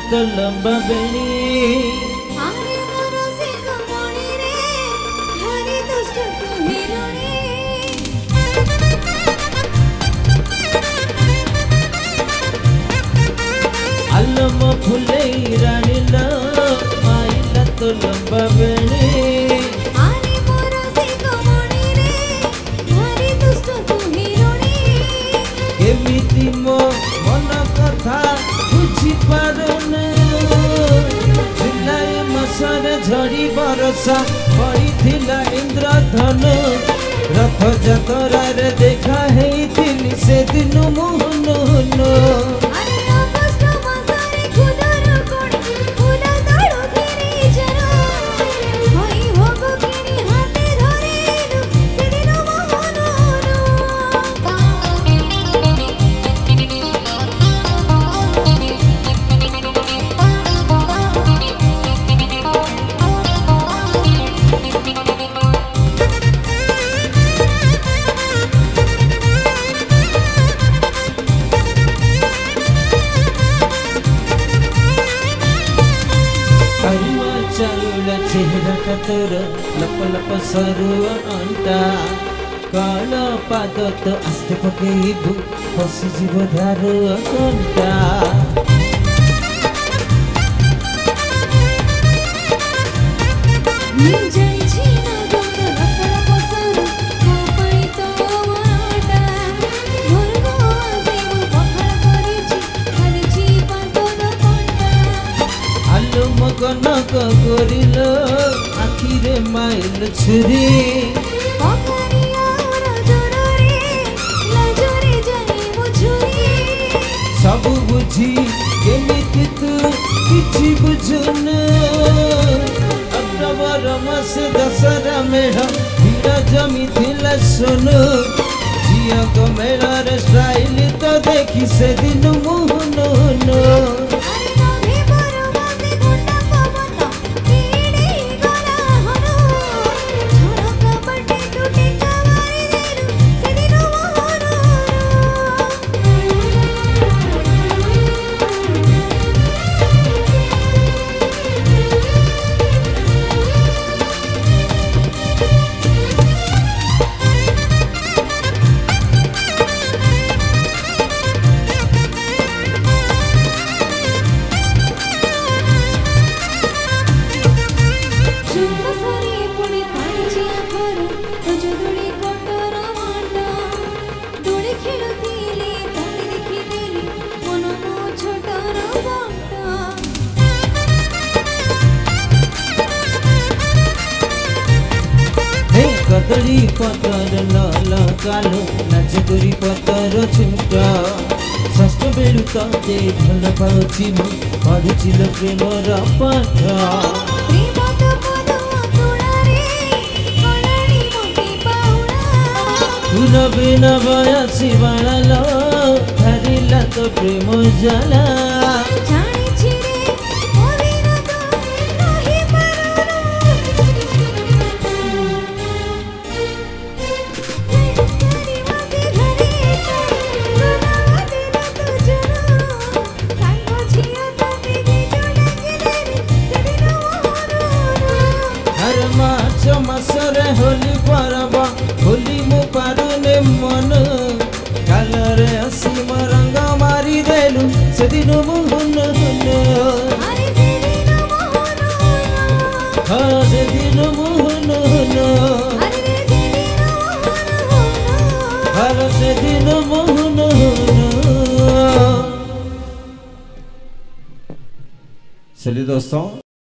तो लंबा बेणी आलम फुले रानी माइला तो लंबा बेणी केमिति मो मन कथा बुझी पारुने जुलाई मासरे झड़ी बरसा पड़ीथिला इंद्रधन रथ जतरा रे देखा हेइथिली से दिन मोहन चेहरा तोर लप लप सरू अंटा काल पाद तो आस्ते पकेबू फसी जीव धार घंटा कनक गोरिल आखिरे माइल छुरी सब बुझी केमिति तू किछि बुझुन अक्टोबर मास दशहरा मेढ़ भीड़ जमी थिला सुन झिया को मेढ़र स्टाइल तो देखी से दिन मोहन कदली पतर लाल कालो नाचगुरी पतर झुमका षष्ठ बेलू ते भल पाउछि मु पढ़ुछिल प्रेमर पाठ तुर बिना बयसी बाल धरिला तो प्रेम जाला मासरे होली परब होली मु पारुने मन कालरे असीम रंग मारी देलु से दिन मोहन हाँ से दिन मोहन हर से दिन मोहन चलिए दोस्तों।